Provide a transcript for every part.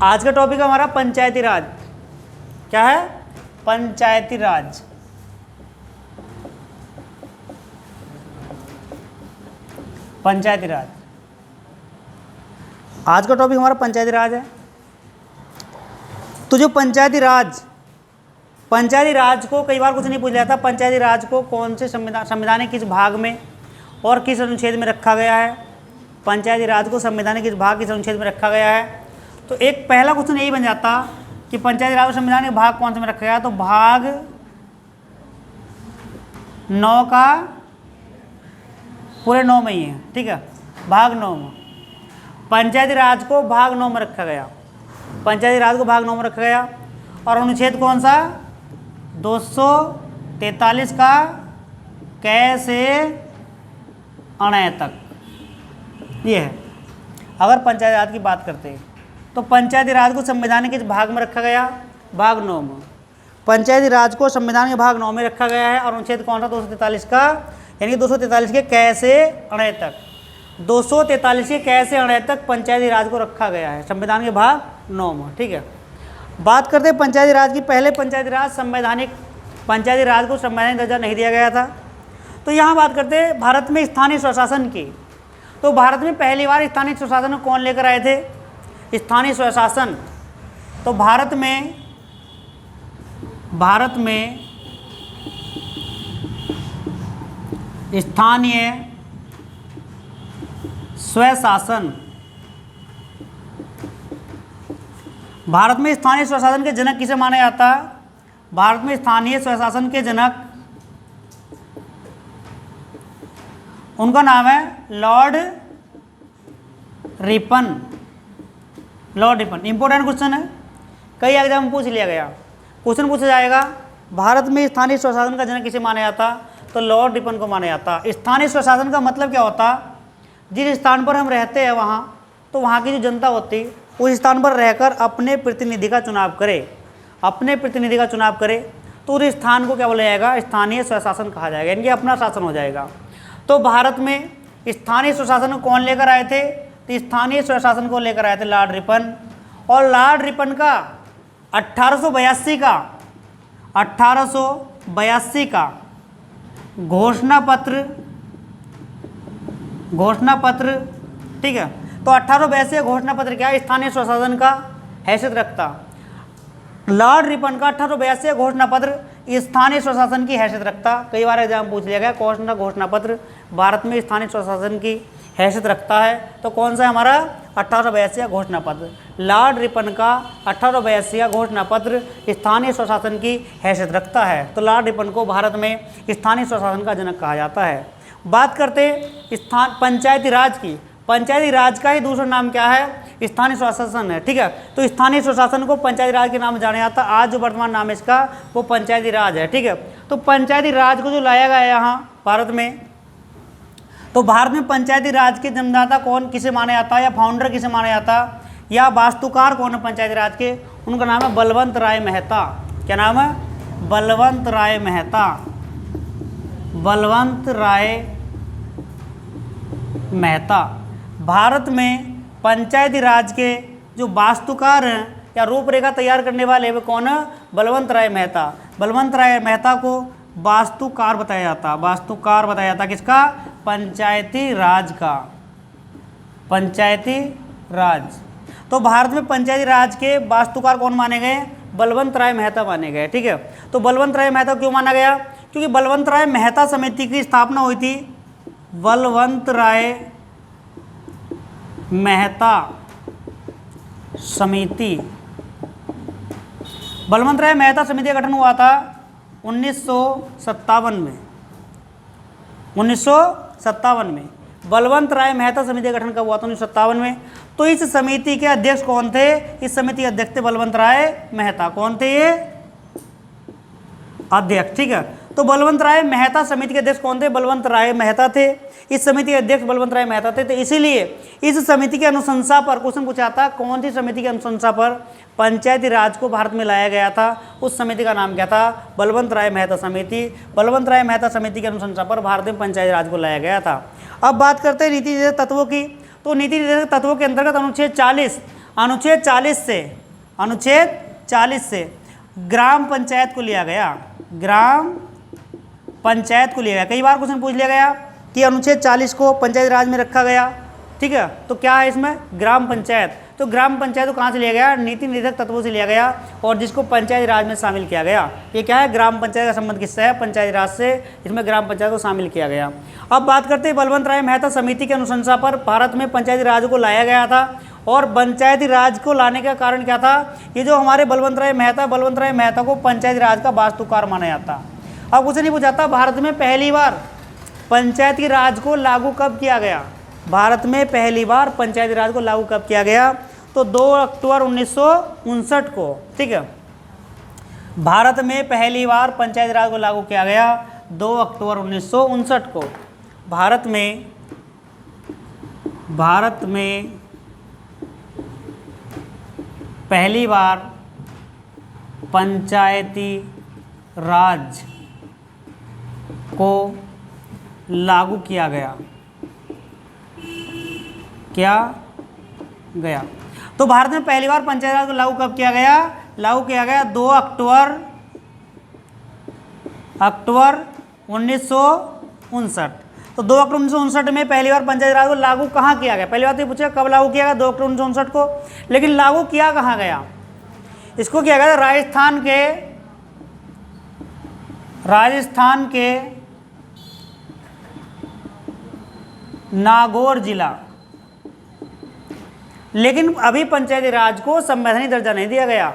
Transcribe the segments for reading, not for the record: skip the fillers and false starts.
आज का टॉपिक हमारा पंचायती राज। क्या है? पंचायती राज। पंचायती राज आज का टॉपिक हमारा पंचायती राज है। तो जो पंचायती राज को कई बार कुछ नहीं पूछ जाता, पंचायती राज को कौन से संविधान के किस भाग में और किस अनुच्छेद में रखा गया है, पंचायती राज को संविधान के किस भाग किस अनुच्छेद में रखा गया है। तो एक पहला क्वेश्चन यही बन जाता कि पंचायती राज को संविधान के भाग कौन से में रखा गया, तो भाग 9 का पूरे 9 में ही है। ठीक है, भाग 9 में पंचायती राज को भाग 9 में रखा गया। पंचायती राज को भाग 9 में रखा गया। और अनुच्छेद कौन सा? 243 का कै से अणय तक ये है। अगर पंचायती राज की बात करते हैं तो पंचायती राज को संविधान के किस भाग में रखा गया? भाग 9 में। पंचायती राज को संविधान के भाग 9 में रखा गया है। और अनुच्छेद कौन सा? 243 का, यानी 243 के कै से अणय तक। 243 के कै से अणय तक पंचायती राज को रखा गया है संविधान के भाग 9 में। ठीक है, बात करते हैं पंचायती राज की। पहले पंचायती राज को संवैधानिक दर्जा नहीं दिया गया था। तो यहाँ बात करते हैं भारत में स्थानीय स्वशासन की। तो भारत में पहली बार स्थानीय स्वशासन को कौन लेकर आए थे? स्थानीय स्वशासन। तो भारत में स्थानीय स्वशासन, भारत में स्थानीय स्वशासन के जनक किसे माना जाता? भारत में स्थानीय स्वशासन के जनक, उनका नाम है लॉर्ड रिपन। इंपॉर्टेंट क्वेश्चन है, कई एग्जाम में पूछ लिया गया। क्वेश्चन पूछा जाएगा भारत में स्थानीय स्वशासन का जनक किसे माना जाता? तो लॉर्ड रिपन को माना जाता। स्थानीय स्वशासन का मतलब क्या होता? जिस स्थान पर हम रहते हैं वहाँ, तो वहाँ की जो जनता होती उस स्थान पर रहकर अपने प्रतिनिधि का चुनाव करे, तो उस स्थान को क्या बोला जाएगा? स्थानीय स्वशासन कहा जाएगा, यानी कि अपना शासन हो जाएगा। तो भारत में स्थानीय स्वशासन को कौन लेकर आए थे? तो स्थानीय स्वशासन को लेकर आए थे लॉर्ड रिपन। और लॉर्ड रिपन का 1882 का घोषणा पत्र, ठीक है। तो 1882 घोषणा पत्र क्या? स्थानीय स्वशासन का हैसियत रखता। लॉर्ड रिपन का 1882 घोषणा पत्र स्थानीय स्वशासन की हैसियत रखता। कई बार एग्जाम पूछ लिया गया कौन सा घोषणा पत्र भारत में स्थानीय स्वशासन की हैसियत रखता है, तो कौन सा है हमारा? 1882 घोषणा पत्र। लॉर्ड रिपन का 1882 घोषणा पत्र स्थानीय स्वशासन की हैसियत रखता है। तो लॉर्ड रिपन को भारत में स्थानीय स्वशासन का जनक कहा जाता है। बात करते पंचायती राज की। पंचायती राज का ही दूसरा नाम क्या है? स्थानीय स्वशासन है। ठीक है, तो स्थानीय स्वशासन को पंचायती राज के नाम जाना जाता है। आज जो वर्तमान नाम है इसका वो पंचायती राज है। ठीक है, तो पंचायती राज को जो लाया गया है यहाँ भारत में, तो भारत में पंचायती राज के जन्मदाता कौन किसे माना जाता है, या फाउंडर किसे माना जाता, या वास्तुकार कौन है पंचायती राज के? उनका नाम है बलवंत राय मेहता। क्या नाम है? बलवंत राय मेहता। भारत में पंचायती राज के जो वास्तुकार हैं या रूपरेखा तैयार करने वाले वे कौन है? बलवंत राय मेहता। बलवंत राय मेहता को वास्तुकार बताया जाता। वास्तुकार बताया जाता किसका? पंचायती राज का। पंचायती राज। तो भारत में पंचायती राज के वास्तुकार कौन माने गए? बलवंत राय मेहता माने गए। ठीक है, तो बलवंत राय मेहता क्यों माना गया? क्योंकि बलवंत राय मेहता समिति की स्थापना हुई थी। बलवंत राय मेहता समिति का गठन हुआ था 1957 में। 1957 में बलवंत राय मेहता समिति का गठन कब हुआ था? 1957 में। तो इस समिति के अध्यक्ष कौन थे? इस समिति के अध्यक्ष थे बलवंत राय मेहता। कौन थे ये? अध्यक्ष। ठीक है, तो बलवंत राय मेहता समिति के अध्यक्ष कौन थे? बलवंत राय मेहता थे। इस समिति के अध्यक्ष बलवंत राय मेहता थे। तो इसीलिए इस समिति की अनुशंसा पर क्वेश्चन पूछा था, कौन सी समिति की अनुशंसा पर पंचायती राज को भारत में लाया गया था? उस समिति का नाम क्या था? बलवंत राय मेहता समिति। बलवंत राय मेहता समिति की अनुशंसा पर भारत में पंचायती राज को लाया गया था। अब बात करते हैं नीति निर्देशक तत्वों की। तो नीति निर्देशक तत्वों के अंतर्गत अनुच्छेद 40 अनुच्छेद 40 से ग्राम पंचायत को लिया गया, ग्राम पंचायत को लिया गया। कई बार क्वेश्चन पूछ लिया गया कि अनुच्छेद 40 को पंचायत राज में रखा गया, ठीक है, तो क्या है इसमें ग्राम पंचायत। तो ग्राम पंचायत को कहाँ से लिया गया, नीति निर्धारक तत्वों से लिया गया और जिसको पंचायत राज में शामिल किया गया। ये क्या है, ग्राम पंचायत का संबंध किससे है, पंचायत राज से, इसमें ग्राम पंचायत को शामिल किया गया। अब बात करते हैं बलवंत राय मेहता समिति की अनुशंसा पर भारत में पंचायती राज को लाया गया था। और पंचायती राज को लाने का कारण क्या था, ये जो हमारे बलवंत राय मेहता को पंचायती राज का वास्तुकार माना जाता। अब कुछ नहीं पूछाता, भारत में पहली बार पंचायती राज को लागू कब किया गया, भारत में पहली बार पंचायती राज को लागू कब किया गया, तो 2 अक्टूबर 1959 को, ठीक है। भारत में पहली बार पंचायती राज को लागू किया गया 2 अक्टूबर 1959 को। भारत में पहली बार पंचायती राज को लागू किया गया, तो भारत में पहली बार पंचायती राज को लागू कब किया गया, लागू किया गया 2 अक्टूबर 1959। तो 2 अक्टूबर 1959 में पहली बार पंचायती राज को लागू कहाँ किया गया, पहली बात तो पूछेगा कब लागू किया गया, 2 अक्टूबर 1959 को, लेकिन लागू किया कहाँ गया, इसको किया गया राजस्थान के नागौर जिला। लेकिन अभी पंचायती राज को संवैधानिक दर्जा नहीं दिया गया।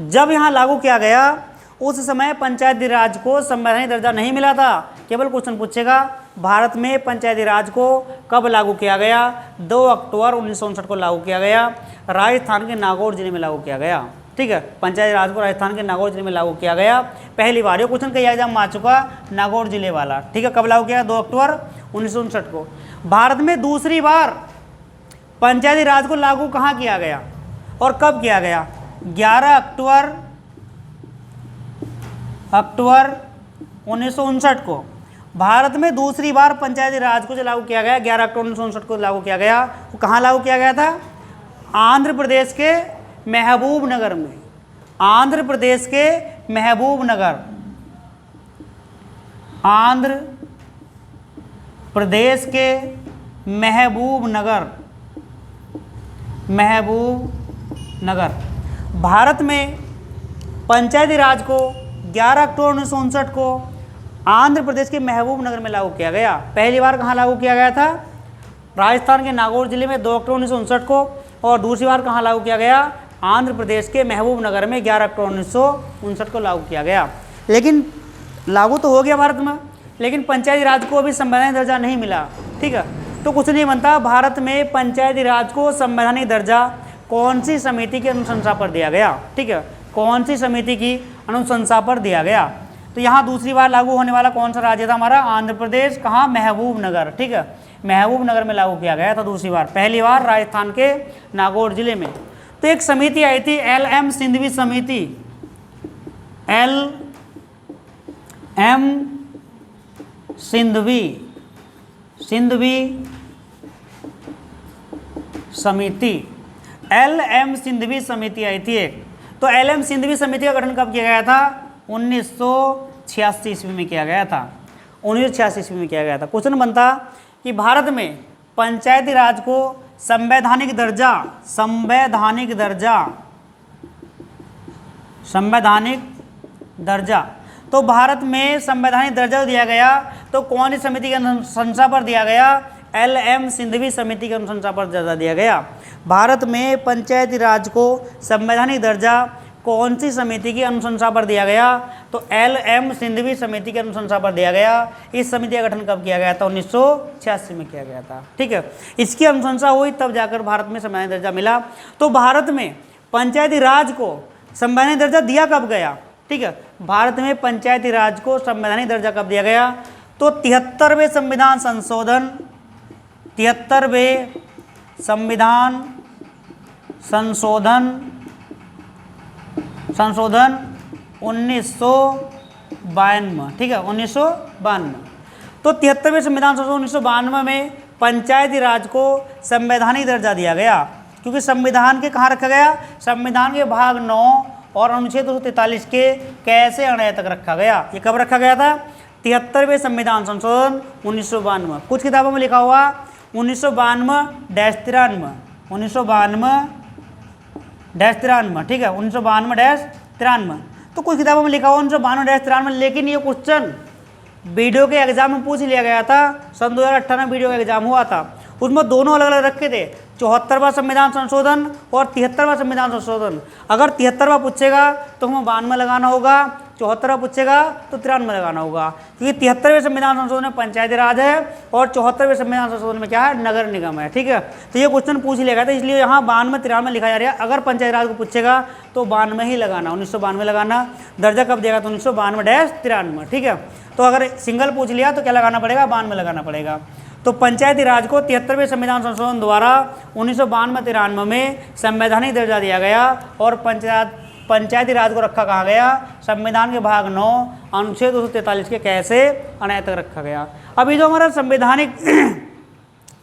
जब यहाँ लागू किया गया उस समय पंचायती राज को संवैधानिक दर्जा नहीं मिला था। केवल क्वेश्चन पूछेगा भारत में पंचायती राज को कब लागू किया गया, 2 अक्टूबर 1959 को लागू किया गया, राजस्थान के नागौर जिले में लागू किया गया, ठीक है। पंचायती राज को राजस्थान के नागौर जिले में लागू किया गया पहली बार। ये क्वेश्चन कई एग्जाम में आ चुका, नागौर जिले वाला, ठीक है। कब लागू किया, 2 अक्टूबर 1959 को। भारत में दूसरी बार पंचायती राज को लागू कहाँ किया गया और कब किया गया, 11 अक्टूबर 1959 को। भारत में दूसरी बार पंचायती राज को जो लागू किया गया 11 अक्टूबर 1959 को लागू किया गया, वो कहाँ लागू किया गया था, आंध्र प्रदेश के महबूबनगर में। आंध्र प्रदेश के महबूबनगर, आंध्र प्रदेश के महबूबनगर। भारत में पंचायती राज को 11 अक्टूबर 1959 को आंध्र प्रदेश के महबूबनगर में लागू किया गया। पहली बार कहाँ लागू किया गया था, राजस्थान के नागौर जिले में 2 अक्टूबर 1959 को, और दूसरी बार कहाँ लागू किया गया, आंध्र प्रदेश के महबूबनगर में 11 अक्टूबर 1959 को लागू किया गया। लेकिन लागू तो हो गया भारत में, लेकिन पंचायती राज को अभी संवैधानिक दर्जा नहीं मिला, ठीक है। तो कुछ नहीं बनता, भारत में पंचायती राज को संवैधानिक दर्जा कौन सी समिति की अनुशंसा पर दिया गया, ठीक है, कौन सी समिति की अनुशंसा पर दिया गया। तो यहाँ दूसरी बार लागू होने वाला कौन सा राज्य था हमारा, आंध्र प्रदेश, कहाँ, महबूबनगर, ठीक है, महबूबनगर में लागू किया गया था दूसरी बार। पहली बार राजस्थान के नागौर जिले में। तो एक समिति आई थी LM सिंधवी समिति, LM सिंधवी समिति, LM सिंधवी समिति आई थी एक। तो LM सिंधवी समिति का गठन कब किया गया था, 1986 ईस्वी में किया गया था, 1986 ईस्वी में किया गया था। क्वेश्चन बनता कि भारत में पंचायती राज को संवैधानिक दर्जा, तो भारत में संवैधानिक दर्जा दिया गया तो कौन सी समिति की अनुशंसा पर दिया गया, LM सिंधवी समिति की अनुशंसा पर दर्जा दिया गया। भारत में पंचायती राज को संवैधानिक दर्जा कौन सी समिति की अनुशंसा पर दिया गया, तो LM सिंधवी समिति की अनुशंसा पर दिया गया। इस समिति का गठन कब किया गया था, 1986 में किया गया था, ठीक है। इसकी अनुशंसा हुई तब जाकर भारत में संवैधानिक दर्जा मिला। तो भारत में पंचायती राज को संवैधानिक दर्जा दिया कब गया, ठीक है, भारत में पंचायती राज को संवैधानिक दर्जा कब दिया गया, तो 73वें संविधान संशोधन 1992, ठीक है, 1992। तो 73वें संविधान संशोधन 1992 में पंचायती राज को संवैधानिक दर्जा दिया गया। क्योंकि संविधान के कहाँ रखा गया, संविधान के भाग 9 और अनुच्छेद 243 के कैसे अण्डय तक रखा गया। ये कब रखा गया था, 73वें संविधान संशोधन 1992। कुछ किताबों में लिखा हुआ 1992-93, 1992-93, ठीक है, 1992-93। तो कुछ किताबों में लिखा हुआ 1992-93, लेकिन ये क्वेश्चन वीडियो के एग्जाम में पूछ लिया गया था। सन 2018 में वीडियो का एग्जाम हुआ था, उसमें दोनों अलग अलग रखे थे, 74वां संविधान संशोधन और 73वां संविधान संशोधन। अगर 73वां पूछेगा तो हमें 92 लगाना होगा, 74वां पूछेगा तो 93 लगाना होगा, क्योंकि 73वें संविधान संशोधन में पंचायती राज है और 74वें संविधान संशोधन में क्या है, नगर निगम है। ठीक है, तो ये क्वेश्चन पूछ लिया गया था, इसलिए यहाँ 92-93 लिखा जा रहा है। अगर पंचायती राज को पूछेगा तो 92 ही लगाना, 1992 लगाना। दर्जा कब देगा, तो 1992-93। ठीक है, तो अगर सिंगल पूछ लिया तो क्या लगाना पड़ेगा, 92 लगाना पड़ेगा। तो पंचायती राज को 73वें संविधान संशोधन द्वारा 1992-93 में संवैधानिक दर्जा दिया गया और पंचायती राज को रखा कहाँ गया, संविधान के भाग 9 अनुच्छेद 243 के कैसे अण्डय तक रखा गया। अभी जो हमारा संवैधानिक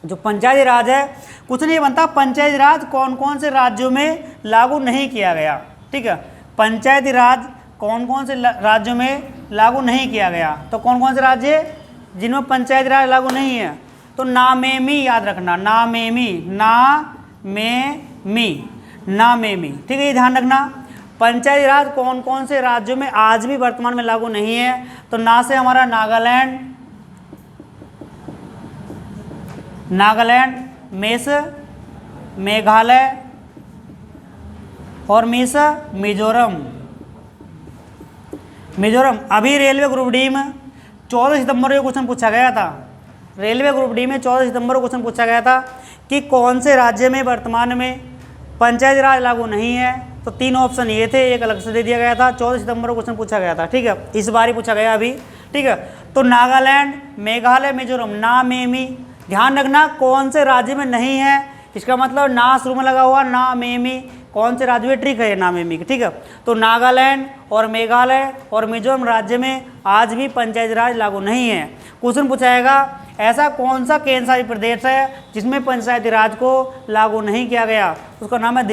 जो पंचायती राज है, कुछ नहीं बनता पंचायती राज कौन कौन से राज्यों में लागू नहीं किया गया। ठीक है, पंचायती राज कौन कौन से राज्यों में लागू नहीं किया गया, तो कौन कौन से राज्य जिनमें पंचायती राज लागू नहीं है, तो नामेमी याद रखना, नामेमी, नामेमी। ठीक है, ये ध्यान रखना। पंचायती राज कौन कौन से राज्यों में आज भी वर्तमान में लागू नहीं है, तो ना से हमारा नागालैंड, मेस मेघालय और मिजोरम। अभी रेलवे ग्रुप डी में 14 सितंबर को क्वेश्चन पूछा गया था, रेलवे ग्रुप डी में 14 सितंबर को क्वेश्चन पूछा गया था कि कौन से राज्य में वर्तमान में पंचायती राज लागू नहीं है, तो 3 ऑप्शन ये थे, एक अलग से दे दिया गया था। 14 सितंबर को क्वेश्चन पूछा गया था। ठीक है, इस बार ही पूछा गया अभी। ठीक है, तो नागालैंड, मेघालय, मिजोरम, नामेमी। ध्यान रखना कौन से राज्य में नहीं है, इसका मतलब ना शुरू में लगा हुआ, नामेमी कौन से राज्य में ट्रिक है नामेमी की। ठीक है, तो नागालैंड और मेघालय और मिजोरम राज्य में आज भी पंचायती राज लागू नहीं है। क्वेश्चन पूछाएगा ऐसा कौन सा केंद्र शासित प्रदेश है जिसमें पंचायती राज को लागू नहीं किया गया, उसका नाम है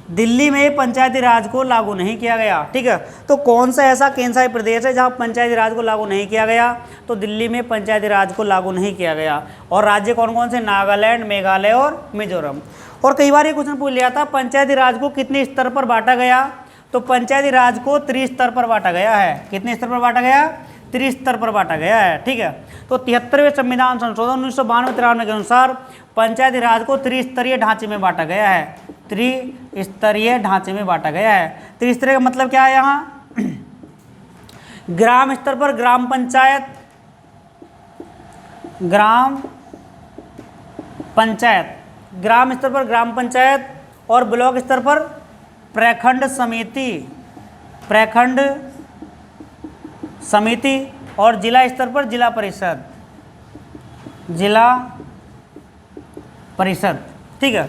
दिल्ली में पंचायती राज को लागू नहीं किया गया। ठीक है, तो कौन सा ऐसा केंद्र शासित प्रदेश है जहां पंचायती राज को लागू नहीं किया गया, तो दिल्ली में पंचायती राज को लागू नहीं किया गया। और राज्य कौन कौन से, नागालैंड, मेघालय और मिजोरम। और कई बार ये क्वेश्चन पूछ लिया था पंचायती राज को कितने स्तर पर बांटा गया, तो पंचायती राज को त्रिस्तर पर बांटा गया है। कितने स्तर पर बांटा गया, त्रिस्तर पर बांटा गया है। ठीक है, तो 73वें संविधान संशोधन 1992-93 के अनुसार पंचायती राज को त्रिस्तरीय ढांचे में बांटा गया है, त्रिस्तरीय ढांचे में बांटा गया है। त्रिस्तरीय का मतलब क्या है, यहाँ ग्राम स्तर पर ग्राम पंचायत, ग्राम स्तर पर ग्राम पंचायत और ब्लॉक स्तर पर प्रखंड समिति और जिला स्तर पर जिला परिषद। ठीक है,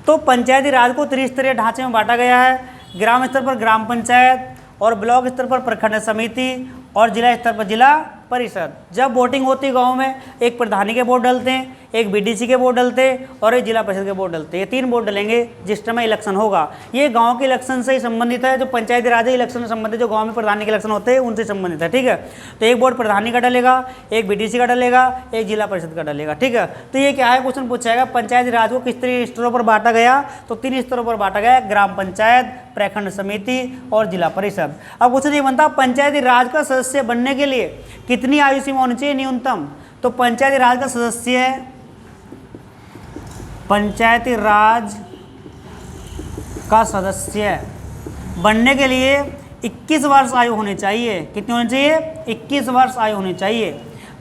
तो पंचायती राज को त्रिस्तरीय ढांचे में बांटा गया है। ग्राम स्तर पर ग्राम पंचायत और ब्लॉक स्तर पर प्रखंड समिति और जिला स्तर पर जिला परिषद। जब वोटिंग होती है गांव में, एक प्रधानी के वोट डलते हैं, एक बीडीसी के वोट डलते हैं और एक जिला परिषद के वोट डलते हैं। ये 3 वोट डलेंगे जिस समय इलेक्शन होगा। ये गांव के इलेक्शन से ही संबंधित है, जो पंचायती राज इलेक्शन से संबंधित, जो गांव में प्रधानी के इलेक्शन होते हैं उनसे संबंधित है। ठीक है, तो एक वोट प्रधानी का डलेगा, एक बीडीसी का डलेगा, एक जिला परिषद का डलेगा। ठीक है, तो ये क्या है, क्वेश्चन पूछाएगा पंचायती राज को किस तरह स्तरों पर बांटा गया, तो 3 स्तरों पर बांटा गया, ग्राम पंचायत, प्रखंड समिति और जिला परिषद। अब क्वेश्चन ये बनता पंचायती राज का सदस्य बनने के लिए कितनी आयु सीमा होनी चाहिए न्यूनतम, तो पंचायती राज का सदस्य बनने के लिए 21 वर्ष आयु होनी चाहिए। कितनी होनी चाहिए, 21 वर्ष आयु होनी चाहिए।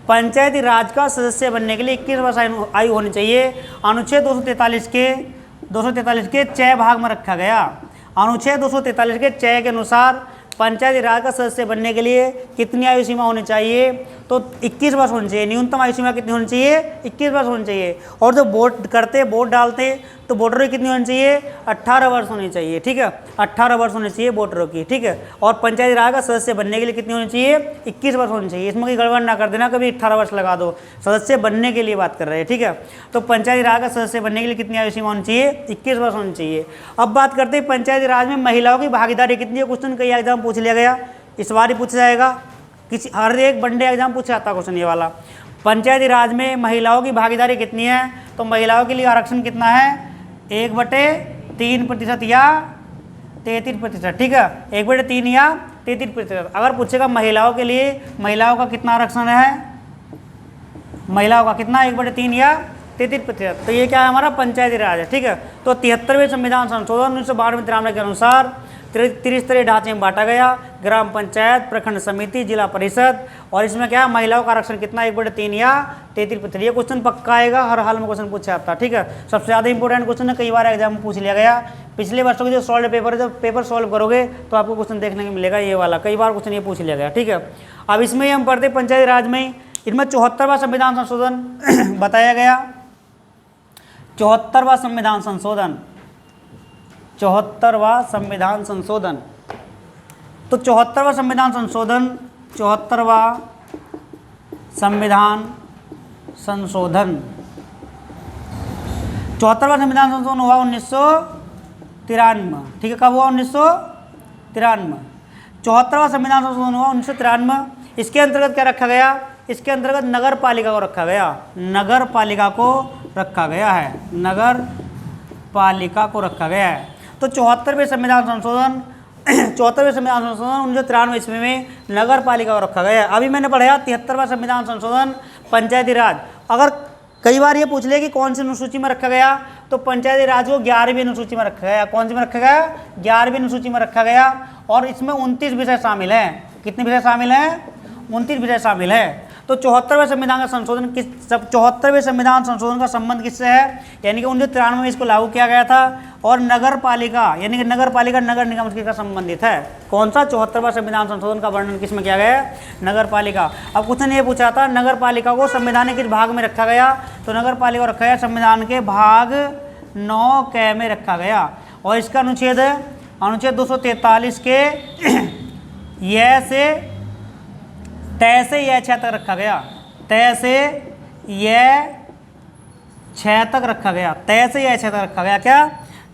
पंचायती राज का सदस्य बनने के लिए 21 वर्ष आयु होनी चाहिए। अनुच्छेद 243 के 6 भाग में रखा गया। अनुच्छेद 243 के 6 के अनुसार पंचायती राज का सदस्य बनने के लिए कितनी आयु सीमा होनी चाहिए, तो 21 वर्ष होनी चाहिए। न्यूनतम आयु सीमा कितनी होनी चाहिए? 21 वर्ष होनी चाहिए। और जो वोट करते, वोट डालते, तो वोटरों की कितनी होनी चाहिए? 18 वर्ष होनी चाहिए। ठीक है, 18 वर्ष होनी चाहिए वोटरों की। ठीक है, और पंचायती राज का सदस्य बनने के लिए कितनी होनी चाहिए? 21 वर्ष होनी चाहिए। इसमें कोई गड़बड़ ना कर देना, कभी 18 वर्ष लगा दो। सदस्य बनने के लिए बात कर रहे हैं। ठीक है, तो पंचायती राज का सदस्य बनने के लिए कितनी आयु सीमा होनी चाहिए? 21 वर्ष होनी चाहिए। अब बात करते हैं पंचायती राज में महिलाओं की भागीदारी कितनी है। क्वेश्चन कई एग्जाम पूछ लिया गया, इस बार ही पूछा जाएगा, किसी हर एक वनडे एग्जाम पूछा जाता है क्वेश्चन ये वाला। पंचायती राज में महिलाओं की भागीदारी कितनी है? तो महिलाओं के लिए आरक्षण कितना है? 1/3% या 33%। ठीक है, 1/3 या 33%। अगर पूछेगा महिलाओं के लिए, महिलाओं का कितना आरक्षण है? महिलाओं का कितना? 1/3 या 33%। तो ये क्या है? हमारा पंचायती राज है। ठीक है, तो 73वें संविधान संशोधन 1992-93 के अनुसार त्रिस्तरीय ढांचे में बांटा गया, ग्राम पंचायत, प्रखंड समिति, जिला परिषद। और इसमें क्या है? महिलाओं का आरक्षण कितना? 1/3 या 33%। ये क्वेश्चन पक्का आएगा, हर हाल में क्वेश्चन पूछा जाता है। ठीक है, सबसे ज़्यादा इंपॉर्टेंट क्वेश्चन है, कई बार एग्जाम में पूछ लिया गया। पिछले वर्षों के जो सॉल्व पेपर है, जब पेपर सॉल्व करोगे तो आपको क्वेश्चन देखने को मिलेगा ये वाला, कई बार क्वेश्चन ये पूछ लिया गया। ठीक है, अब इसमें ही हम पढ़ते पंचायती राज में, इनमें 74वां संविधान संशोधन बताया गया। 74वां संविधान संशोधन, 74वां संविधान संशोधन। तो 74वां संविधान संशोधन, 74वां संविधान संशोधन, 74वां संविधान संशोधन हुआ 1993। ठीक है, कब हुआ? 1993। 74वां संविधान संशोधन हुआ 1993। इसके अंतर्गत क्या रखा गया? इसके अंतर्गत नगर पालिका को रखा गया, नगर पालिका को रखा गया है, नगर पालिका को रखा गया है। तो 74वें संविधान संशोधन 74वें संविधान संशोधन 1993 ईस्वी में नगर पालिका को रखा गया है। अभी मैंने पढ़ाया 73वां संविधान संशोधन पंचायती राज। अगर कई बार ये पूछ लिया कि कौन सी अनुसूची में रखा गया, तो पंचायती राज को 11वीं अनुसूची में रखा गया। कौन सी में रखा गया? 11वीं अनुसूची में रखा गया। और इसमें 29 विषय शामिल हैं। कितने विषय शामिल हैं? 29 विषय शामिल है। तो 74वें संविधान का संशोधन 74वें संविधान संशोधन का संबंध किससे है? यानी कि 1993 में इसको लागू किया गया था। और नगर पालिका, यानी कि नगर पालिका नगर निगम के साथ संबंधित है। कौन सा? 74वां संविधान संशोधन का वर्णन किसमें किया गया है? नगर पालिका। अब क्वेश्चन ये पूछा था, नगर पालिका को संविधान के किस भाग में रखा गया? तो नगर पालिका को रखा गया संविधान के भाग 9 क में रखा गया। और इसका अनुच्छेद 243 के यह से तय से यह 6 तक रखा गया, तय से यह 6 तक रखा गया, तय से यह 6 तक रखा गया। क्या?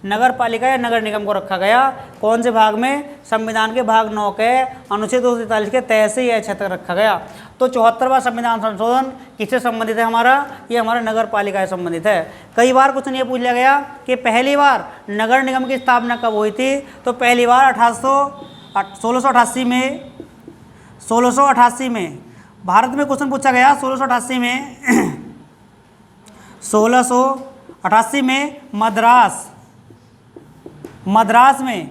नगर पालिका या नगर निगम को रखा गया। कौन से भाग में? संविधान के भाग 9 के अनुच्छेद 243 के तय से यह 6 तक रखा गया। तो 74वां संविधान संशोधन किससे संबंधित है? हमारा ये हमारा नगर पालिका से संबंधित है। कई बार क्वेश्चन ये पूछ लिया गया कि पहली बार नगर निगम की स्थापना कब हुई थी? तो पहली बार 1688 में भारत में क्वेश्चन पूछा गया। 1688 में मद्रास में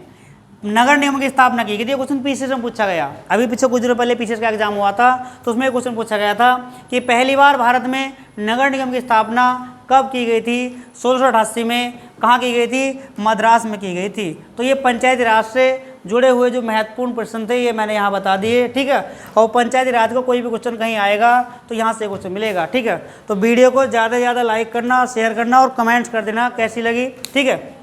नगर निगम की स्थापना की गई थी। क्वेश्चन पीसीएस में पूछा गया। अभी पीछे कुछ दिनों पहले पीसीएस का एग्जाम हुआ था, तो उसमें क्वेश्चन पूछा गया था कि पहली बार भारत में नगर निगम की स्थापना कब की गई थी? 1688 में। कहाँ की गई थी? मद्रास में की गई थी। तो ये पंचायती राज से जुड़े हुए जो महत्वपूर्ण प्रश्न थे ये मैंने यहाँ बता दिए। ठीक है, और पंचायती राज को कोई भी क्वेश्चन कहीं आएगा तो यहाँ से क्वेश्चन मिलेगा। ठीक है, तो वीडियो को ज़्यादा से ज़्यादा लाइक करना, शेयर करना और कमेंट्स कर देना कैसी लगी। ठीक है।